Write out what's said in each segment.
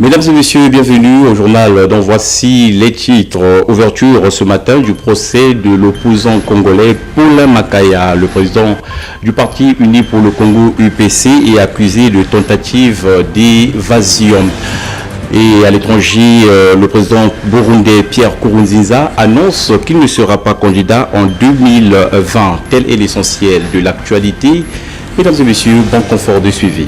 Mesdames et messieurs, bienvenue au journal dont voici les titres. Ouverture ce matin du procès de l'opposant congolais Paulin Makaya. Le président du Parti uni pour le Congo UPC est accusé de tentative d'évasion. Et à l'étranger, le président burundais Pierre Nkurunziza annonce qu'il ne sera pas candidat en 2020. Tel est l'essentiel de l'actualité. Mesdames et messieurs, bon confort de suivi.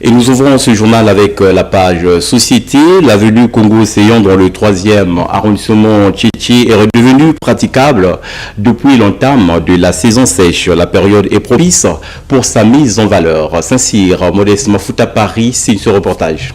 Et nous ouvrons ce journal avec la page Société. L'avenue Congo-Océan dans le 3e arrondissement Tchétché est redevenue praticable depuis l'entame de la saison sèche. La période est propice pour sa mise en valeur. Saint-Cyr, Modeste Mafuta Paris, signe ce reportage.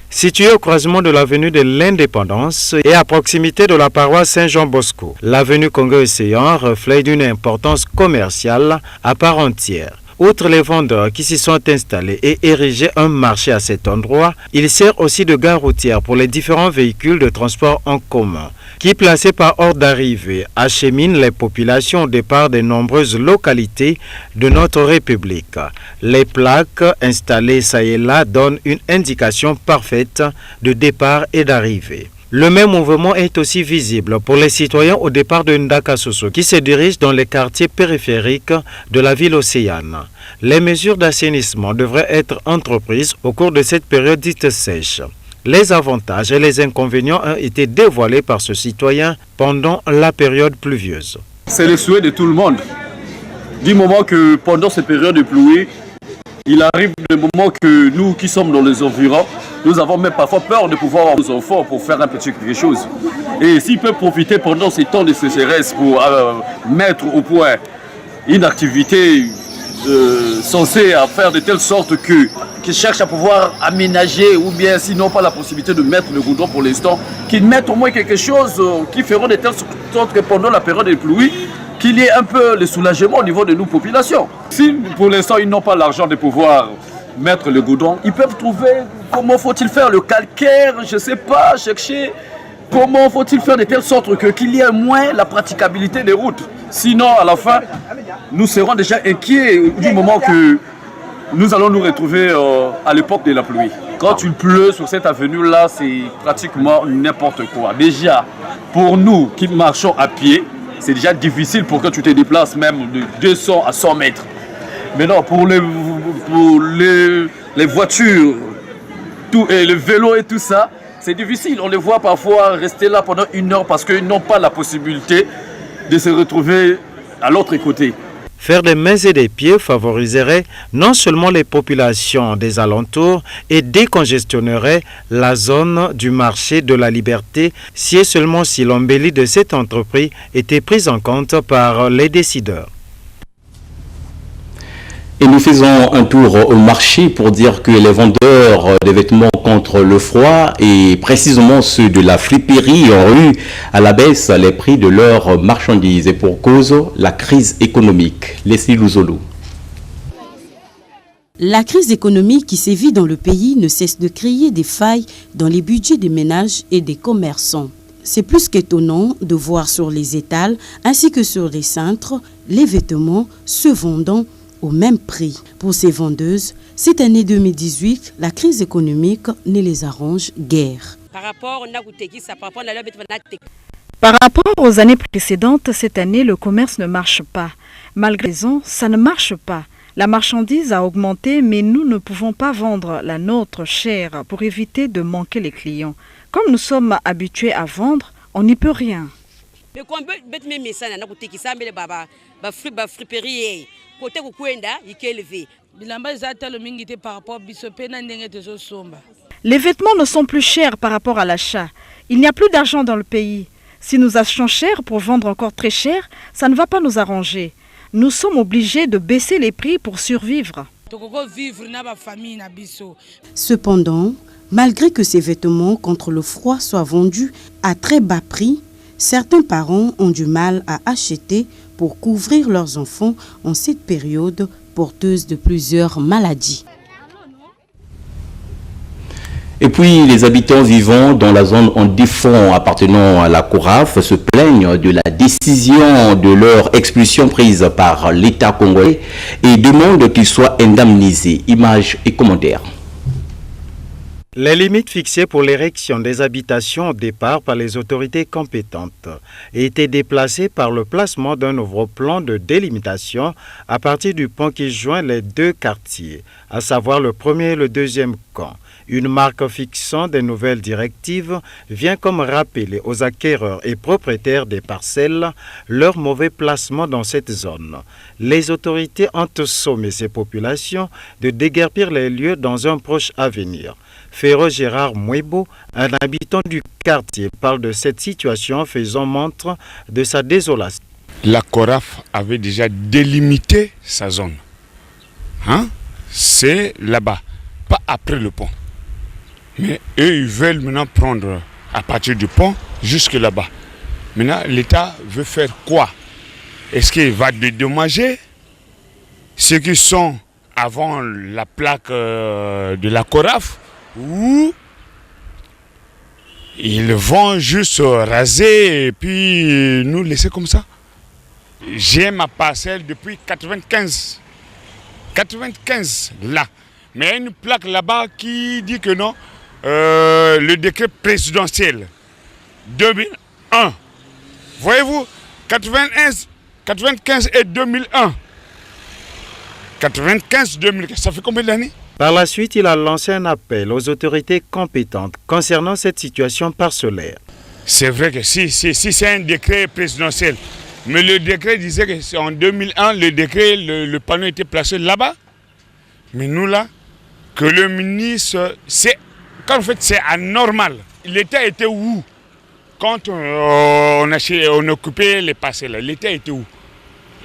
Située au croisement de l'avenue de l'Indépendance et à proximité de la paroisse Saint-Jean-Bosco, l'avenue Congo-Océan reflète d'une importance commerciale à part entière. Outre les vendeurs qui s'y sont installés et érigé un marché à cet endroit, il sert aussi de gare routière pour les différents véhicules de transport en commun, qui, placés par ordre d'arrivée, acheminent les populations au départ des nombreuses localités de notre République. Les plaques installées ça et là donnent une indication parfaite de départ et d'arrivée. Le même mouvement est aussi visible pour les citoyens au départ de Ndakasoso qui se dirigent dans les quartiers périphériques de la ville océane. Les mesures d'assainissement devraient être entreprises au cours de cette période dite sèche. Les avantages et les inconvénients ont été dévoilés par ce citoyen pendant la période pluvieuse. C'est le souhait de tout le monde. Du moment que pendant cette période de pluie, il arrive le moment que nous qui sommes dans les environs, nous avons même parfois peur de pouvoir avoir nos enfants pour faire un petit quelque chose. Et s'ils peuvent profiter pendant ces temps de sécheresse pour mettre au point une activité censée à faire de telle sorte qu'ils cherchent à pouvoir aménager ou bien sinon pas la possibilité de mettre le goudron pour l'instant, qu'ils mettent au moins quelque chose qui feront de telle sorte que pendant la période de pluie, qu'il y ait un peu le soulagement au niveau de nos populations. Si pour l'instant ils n'ont pas l'argent de pouvoir mettre le goudron, ils peuvent trouver comment faut-il faire le calcaire, je ne sais pas, chercher comment faut-il faire de telle sorte qu'il y ait moins la praticabilité des routes. Sinon à la fin, nous serons déjà inquiets du moment que nous allons nous retrouver à l'époque de la pluie. Quand il pleut sur cette avenue-là, c'est pratiquement n'importe quoi. Déjà, pour nous qui marchons à pied, c'est déjà difficile pour que tu te déplaces même de 200 à 100 mètres. Maintenant, pour les voitures, et le vélo et tout ça, c'est difficile. On les voit parfois rester là pendant 1 heure parce qu'ils n'ont pas la possibilité de se retrouver à l'autre côté. Faire des mains et des pieds favoriserait non seulement les populations des alentours et décongestionnerait la zone du marché de la Liberté si et seulement si l'embellie de cette entreprise était prise en compte par les décideurs. Et nous faisons un tour au marché pour dire que les vendeurs de vêtements contre le froid et précisément ceux de la friperie ont eu à la baisse les prix de leurs marchandises et pour cause la crise économique. Leslie Louzolo. La crise économique qui sévit dans le pays ne cesse de créer des failles dans les budgets des ménages et des commerçants. C'est plus qu'étonnant de voir sur les étals ainsi que sur les cintres les vêtements se vendant au même prix. Pour ces vendeuses, cette année 2018, la crise économique ne les arrange guère. Par rapport aux années précédentes, cette année, le commerce ne marche pas. Malgré raison, ça ne marche pas. La marchandise a augmenté, mais nous ne pouvons pas vendre la nôtre chère pour éviter de manquer les clients. Comme nous sommes habitués à vendre, on n'y peut rien. Les vêtements ne sont plus chers par rapport à l'achat. Il n'y a plus d'argent dans le pays. Si nous achetons cher pour vendre encore très cher, ça ne va pas nous arranger. Nous sommes obligés de baisser les prix pour survivre. Cependant, malgré que ces vêtements contre le froid soient vendus à très bas prix, certains parents ont du mal à acheter pour couvrir leurs enfants en cette période porteuse de plusieurs maladies. Et puis, les habitants vivant dans la zone en défend appartenant à la CORAF se plaignent de la décision de leur expulsion prise par l'État congolais et demandent qu'ils soient indemnisés. Images et commentaires. Les limites fixées pour l'érection des habitations au départ par les autorités compétentes étaient déplacées par le placement d'un nouveau plan de délimitation à partir du pont qui joint les deux quartiers, à savoir le premier et le deuxième camp. Une marque fixant des nouvelles directives vient comme rappeler aux acquéreurs et propriétaires des parcelles leur mauvais placement dans cette zone. Les autorités ont sommé ces populations de déguerpir les lieux dans un proche avenir. Féro Gérard Mouebo, un habitant du quartier, parle de cette situation faisant montre de sa désolation. La CORAF avait déjà délimité sa zone. C'est là-bas, pas après le pont. Mais eux, ils veulent maintenant prendre à partir du pont jusque là-bas. Maintenant, l'État veut faire quoi? Est-ce qu'il va dédommager ceux qui sont avant la plaque de la CORAF ou ils vont juste raser et puis nous laisser comme ça? J'ai ma parcelle depuis 95. 95 là. Mais il y a une plaque là-bas qui dit que non. Le décret présidentiel 2001. Voyez-vous, 95 et 2001. 95-2015, ça fait combien d'années? Par la suite, il a lancé un appel aux autorités compétentes concernant cette situation parcellaire. C'est vrai que si c'est un décret présidentiel, mais le décret disait qu'en 2001, le panneau était placé là-bas. Mais nous là, que le ministre, en fait c'est anormal. L'État était où? Quand on occupait les parcelles, l'État était où?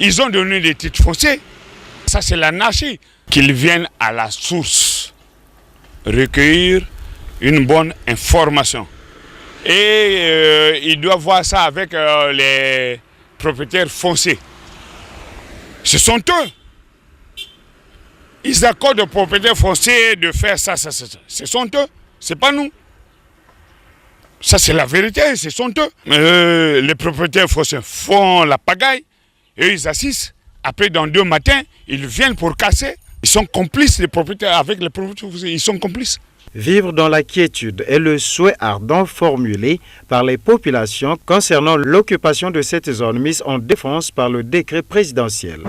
Ils ont donné des titres fonciers. Ça c'est l'anarchie. Qu'ils viennent à la source, recueillir une bonne information. Et ils doivent voir ça avec les propriétaires fonciers. Ce sont eux. Ils accordent aux propriétaires fonciers de faire ça. Ce sont eux, c'est pas nous. Ça c'est la vérité, ce sont eux. Les propriétaires fonciers font la pagaille et ils assistent. Après, dans 2 matins, ils viennent pour casser. Ils sont complices, les propriétaires, avec les propriétaires fonciers, ils sont complices. Vivre dans la quiétude est le souhait ardent formulé par les populations concernant l'occupation de cette zone mise en défense par le décret présidentiel.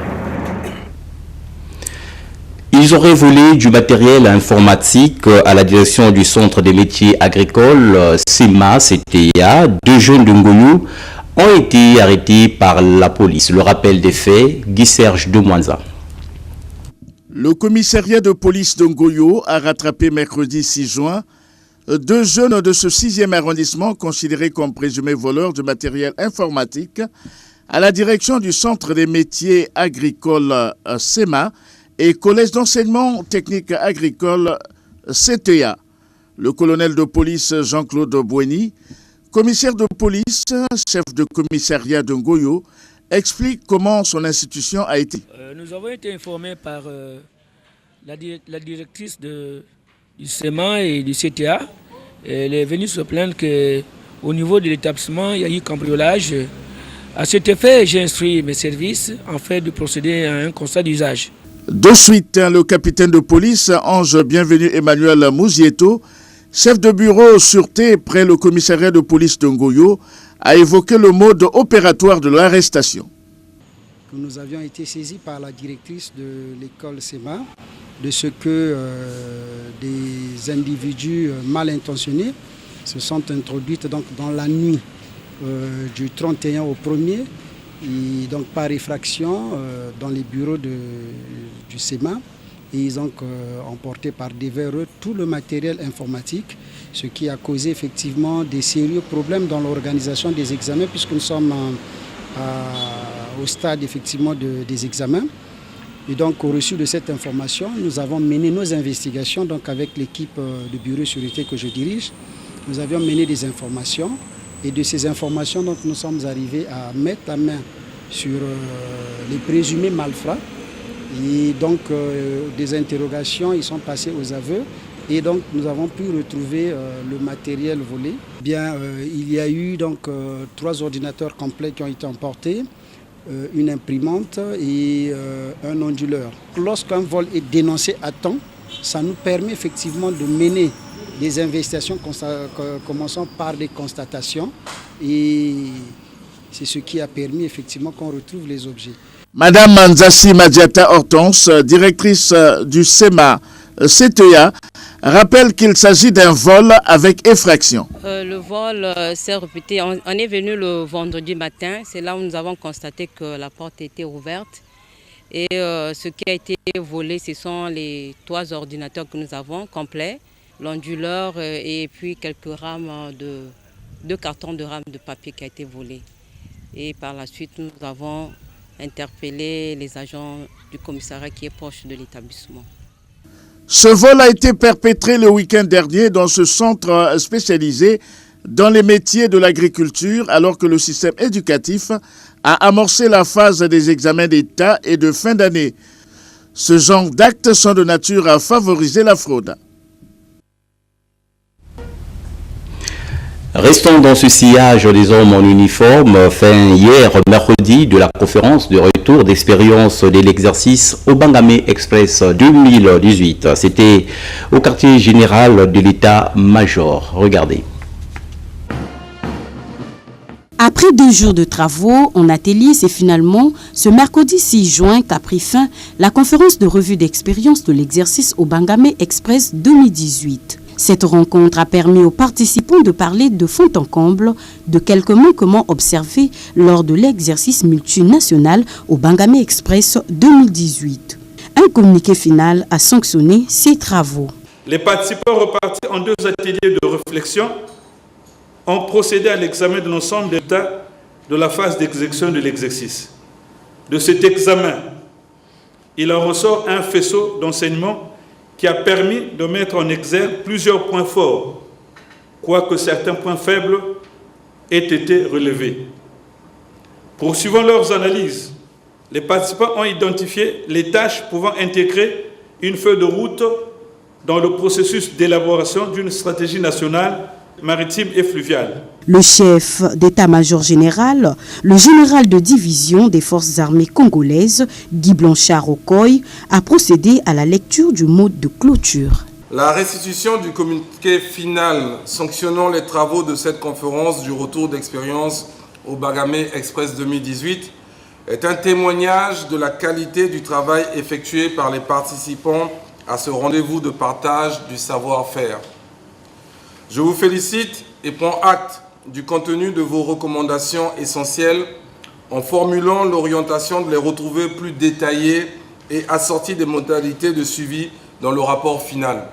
Ils auraient volé du matériel informatique à la direction du Centre des métiers agricoles CEMA-CTA. 2 jeunes de Ngoyou ont été arrêtés par la police. Le rappel des faits, Guy Serge de Mwanza. Le commissariat de police de Ngoyo a rattrapé mercredi 6 juin 2 jeunes de ce 6e arrondissement considérés comme présumés voleurs de matériel informatique à la direction du Centre des métiers agricoles CEMA et Collège d'enseignement technique agricole CTA. Le colonel de police Jean-Claude Boueni, commissaire de police, chef de commissariat de Ngoyo, explique comment son institution a été. Nous avons été informés par la directrice du CEMA et du CTA. Elle est venue se plaindre qu'au niveau de l'établissement, il y a eu cambriolage. À cet effet, j'ai instruit mes services en fait de procéder à un constat d'usage. De suite, le capitaine de police, Ange Bienvenu Emmanuel Mouzieto, chef de bureau sûreté près le commissariat de police de Ngoyo, a évoqué le mode opératoire de l'arrestation. Nous avions été saisis par la directrice de l'école CEMA de ce que des individus mal intentionnés se sont introduits donc, dans la nuit du 31 au 1er et donc par effraction dans les bureaux du CEMA. Et ils ont emporté par devers eux tout le matériel informatique, ce qui a causé effectivement des sérieux problèmes dans l'organisation des examens, puisque nous sommes au stade effectivement des examens. Et donc au reçu de cette information, nous avons mené nos investigations donc avec l'équipe de bureau de sécurité que je dirige. Nous avions mené des informations et de ces informations donc, nous sommes arrivés à mettre la main sur les présumés malfrats. Et donc, des interrogations, ils sont passés aux aveux. Et donc nous avons pu retrouver le matériel volé. Il y a eu donc 3 ordinateurs complets qui ont été emportés, une imprimante et un onduleur. Lorsqu'un vol est dénoncé à temps, ça nous permet effectivement de mener des investigations commençant par des constatations, et c'est ce qui a permis effectivement qu'on retrouve les objets. Madame Manzassi Madiata Hortense, directrice du SEMA CTA, rappelle qu'il s'agit d'un vol avec effraction. Le vol s'est répété. On est venu le vendredi matin. C'est là où nous avons constaté que la porte était ouverte. Et ce qui a été volé, ce sont les 3 ordinateurs que nous avons complets, l'onduleur et puis quelques rames de cartons de rames de papier qui a été volé. Et par la suite, nous avons interpellé les agents du commissariat qui est proche de l'établissement. Ce vol a été perpétré le week-end dernier dans ce centre spécialisé dans les métiers de l'agriculture, alors que le système éducatif a amorcé la phase des examens d'État et de fin d'année. Ce genre d'actes sont de nature à favoriser la fraude. Restons dans ce sillage des hommes en uniforme, fin hier mercredi de la conférence de retour d'expérience de l'exercice au Bangamé Express 2018. C'était au quartier général de l'état-major. Regardez. Après 2 jours de travaux en atelier, c'est finalement ce mercredi 6 juin qu'a pris fin la conférence de revue d'expérience de l'exercice au Bangamé Express 2018. Cette rencontre a permis aux participants de parler de fond en comble de quelques manquements observés lors de l'exercice multinational au Bangamé Express 2018. Un communiqué final a sanctionné ces travaux. Les participants repartis en 2 ateliers de réflexion ont procédé à l'examen de l'ensemble des états de la phase d'exécution de l'exercice. De cet examen, il en ressort un faisceau d'enseignement qui a permis de mettre en exergue plusieurs points forts, quoique certains points faibles aient été relevés. Poursuivant leurs analyses, les participants ont identifié les tâches pouvant intégrer une feuille de route dans le processus d'élaboration d'une stratégie nationale maritime et fluviale. Le chef d'état-major général, le général de division des forces armées congolaises, Guy Blanchard-Okoy, a procédé à la lecture du mot de clôture. La restitution du communiqué final sanctionnant les travaux de cette conférence du retour d'expérience au Bangamé Express 2018 est un témoignage de la qualité du travail effectué par les participants à ce rendez-vous de partage du savoir-faire. Je vous félicite et prends acte du contenu de vos recommandations essentielles en formulant l'orientation de les retrouver plus détaillées et assorties des modalités de suivi dans le rapport final.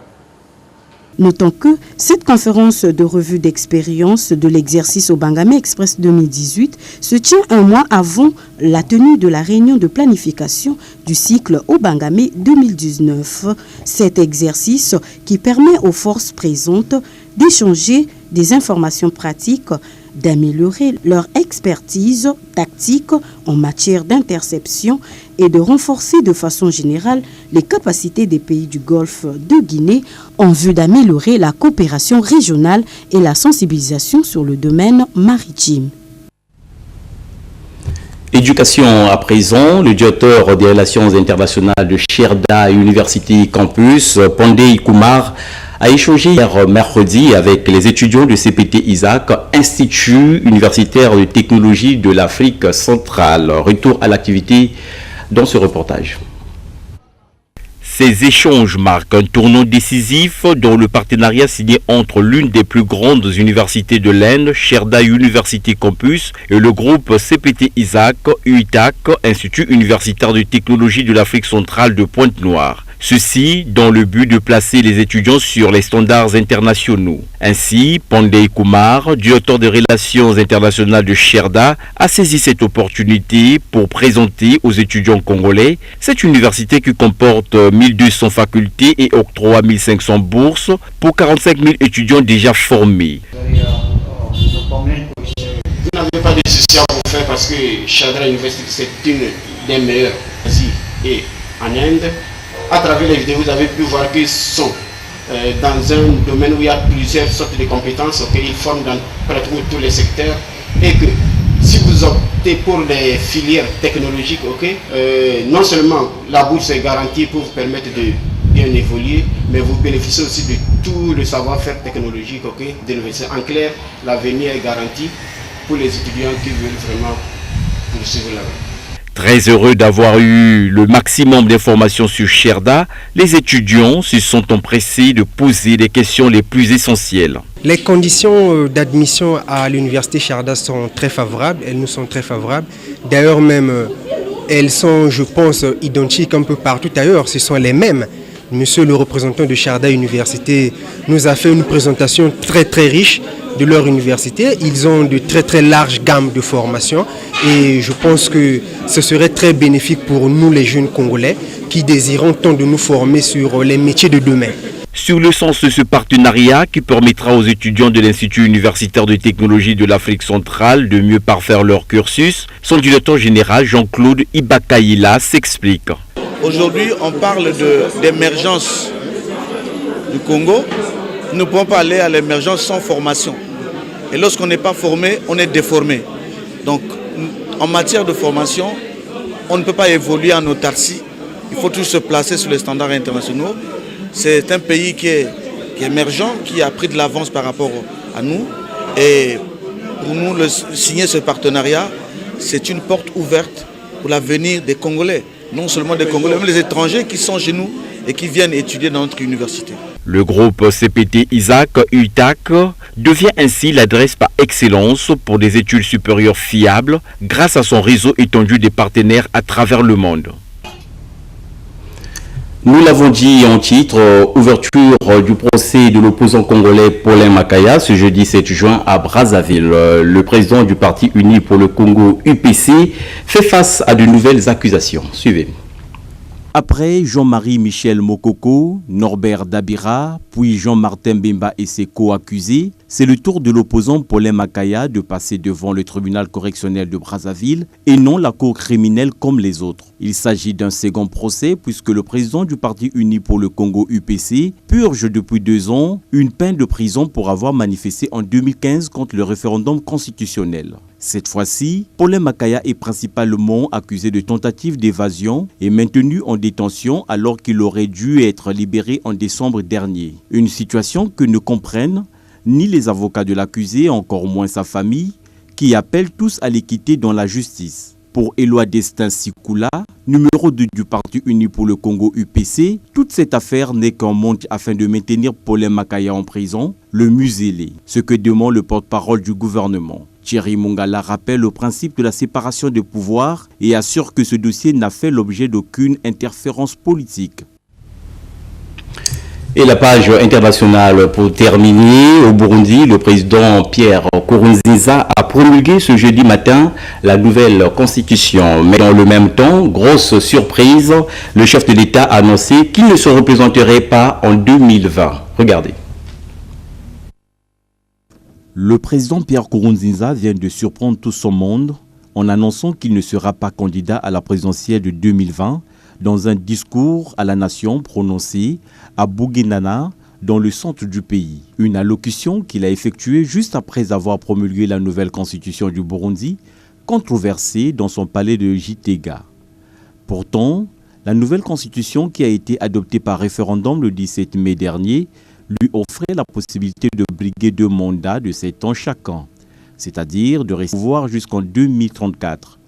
Notons que cette conférence de revue d'expérience de l'exercice au Bangamé Express 2018 se tient un mois avant la tenue de la réunion de planification du cycle au Bangamé 2019. Cet exercice qui permet aux forces présentes d'échanger des informations pratiques, d'améliorer leur expertise tactique en matière d'interception et de renforcer de façon générale les capacités des pays du Golfe de Guinée en vue d'améliorer la coopération régionale et la sensibilisation sur le domaine maritime. Éducation à présent, le directeur des relations internationales de Sherda University Campus, Pandey Kumar, a échangé hier mercredi avec les étudiants de CPT Isaac, Institut universitaire de technologie de l'Afrique centrale. Retour à l'activité dans ce reportage. Ces échanges marquent un tournant décisif dans le partenariat signé entre l'une des plus grandes universités de l'Inde, Sherda University Campus, et le groupe CPT Isaac, UITAC, Institut universitaire de technologie de l'Afrique centrale de Pointe-Noire. Ceci dans le but de placer les étudiants sur les standards internationaux. Ainsi, Pandey Kumar, directeur des relations internationales de Sherda, a saisi cette opportunité pour présenter aux étudiants congolais cette université qui comporte 1200 facultés et octroie 1500 bourses pour 45 000 étudiants déjà formés. Vous n'avez pas de soucis à vous faire parce que Sherda University c'est une des meilleures ici et en Inde. À travers les vidéos, vous avez pu voir que sont dans un domaine où il y a plusieurs sortes de compétences, ils forment dans pratiquement tous les secteurs, et que si vous optez pour les filières technologiques, non seulement la bourse est garantie pour vous permettre de bien évoluer, mais vous bénéficiez aussi de tout le savoir-faire technologique de l'université. En clair, l'avenir est garanti pour les étudiants qui veulent vraiment poursuivre là-bas. Très heureux d'avoir eu le maximum d'informations sur Sherda, les étudiants se sont empressés de poser les questions les plus essentielles. Les conditions d'admission à l'université Sherda sont très favorables, elles nous sont très favorables. D'ailleurs même, elles sont, je pense, identiques un peu partout ailleurs, ce sont les mêmes. Monsieur le représentant de Sherda Université nous a fait une présentation très riche de leur université. Ils ont de très larges gammes de formation et je pense que ce serait très bénéfique pour nous les jeunes Congolais qui désirons tant de nous former sur les métiers de demain. Sur le sens de ce partenariat qui permettra aux étudiants de l'Institut universitaire de technologie de l'Afrique centrale de mieux parfaire leur cursus, son directeur général Jean-Claude Ibakaïla s'explique. Aujourd'hui, on parle d'émergence du Congo. Nous ne pouvons pas aller à l'émergence sans formation. Et lorsqu'on n'est pas formé, on est déformé. Donc, en matière de formation, on ne peut pas évoluer en autarcie. Il faut toujours se placer sur les standards internationaux. C'est un pays qui est émergent, qui a pris de l'avance par rapport à nous. Et pour nous, signer ce partenariat, c'est une porte ouverte pour l'avenir des Congolais. Non seulement des Congolais, mais les étrangers qui sont chez nous et qui viennent étudier dans notre université. Le groupe CPT Isaac UTAC devient ainsi l'adresse par excellence pour des études supérieures fiables grâce à son réseau étendu des partenaires à travers le monde. Nous l'avons dit en titre, ouverture du procès de l'opposant congolais Paulin Makaya ce jeudi 7 juin à Brazzaville. Le président du Parti uni pour le Congo UPC fait face à de nouvelles accusations. Suivez. Après Jean-Marie Michel Mokoko, Norbert Dabira, puis Jean-Martin Bemba et ses co-accusés, c'est le tour de l'opposant Paulin Makaya de passer devant le tribunal correctionnel de Brazzaville et non la cour criminelle comme les autres. Il s'agit d'un second procès puisque le président du Parti uni pour le Congo UPC purge depuis 2 ans une peine de prison pour avoir manifesté en 2015 contre le référendum constitutionnel. Cette fois-ci, Paulin Makaya est principalement accusé de tentative d'évasion et maintenu en détention alors qu'il aurait dû être libéré en décembre dernier. Une situation que ne comprennent ni les avocats de l'accusé, encore moins sa famille, qui appellent tous à l'équité dans la justice. Pour Éloi Destin Sikula, numéro 2 du Parti uni pour le Congo UPC, toute cette affaire n'est qu'un monte afin de maintenir Paulin Makaya en prison, le museler, ce que demande le porte-parole du gouvernement. Thierry Mongala rappelle le principe de la séparation des pouvoirs et assure que ce dossier n'a fait l'objet d'aucune interférence politique. Et la page internationale pour terminer, au Burundi, le président Pierre Nkurunziza a promulgué ce jeudi matin la nouvelle constitution. Mais dans le même temps, grosse surprise, le chef de l'État a annoncé qu'il ne se représenterait pas en 2020. Regardez. Le président Pierre Nkurunziza vient de surprendre tout son monde en annonçant qu'il ne sera pas candidat à la présidentielle de 2020 dans un discours à la nation prononcé à Bugendana, dans le centre du pays. Une allocution qu'il a effectuée juste après avoir promulgué la nouvelle constitution du Burundi, controversée dans son palais de Gitega. Pourtant, la nouvelle constitution qui a été adoptée par référendum le 17 mai dernier lui offrait la possibilité de briguer 2 mandats de 7 ans chacun, c'est-à-dire de rester au pouvoir jusqu'en 2034.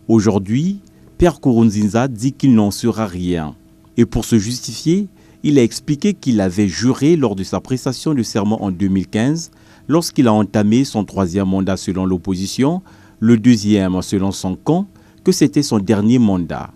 Aujourd'hui, Pierre Nkurunziza dit qu'il n'en sera rien. Et pour se justifier, il a expliqué qu'il avait juré lors de sa prestation de serment en 2015, lorsqu'il a entamé son 3e mandat selon l'opposition, le 2e selon son camp, que c'était son dernier mandat.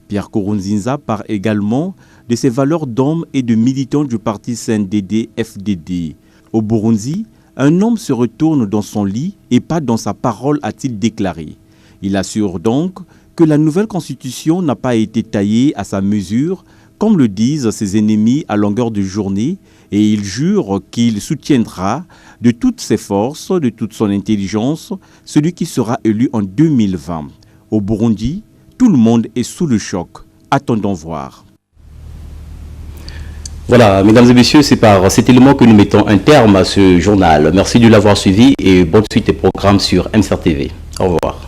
Pierre Nkurunziza parle également de ses valeurs d'homme et de militant du parti CNDD-FDD. Au Burundi, un homme se retourne dans son lit et pas dans sa parole, a-t-il déclaré. Il assure donc que la nouvelle constitution n'a pas été taillée à sa mesure, comme le disent ses ennemis à longueur de journée, et il jure qu'il soutiendra de toutes ses forces, de toute son intelligence, celui qui sera élu en 2020. Au Burundi, tout le monde est sous le choc. Attendons voir. Voilà, mesdames et messieurs, c'est par cet élément que nous mettons un terme à ce journal. Merci de l'avoir suivi et bonne suite des programmes sur MCR TV. Au revoir.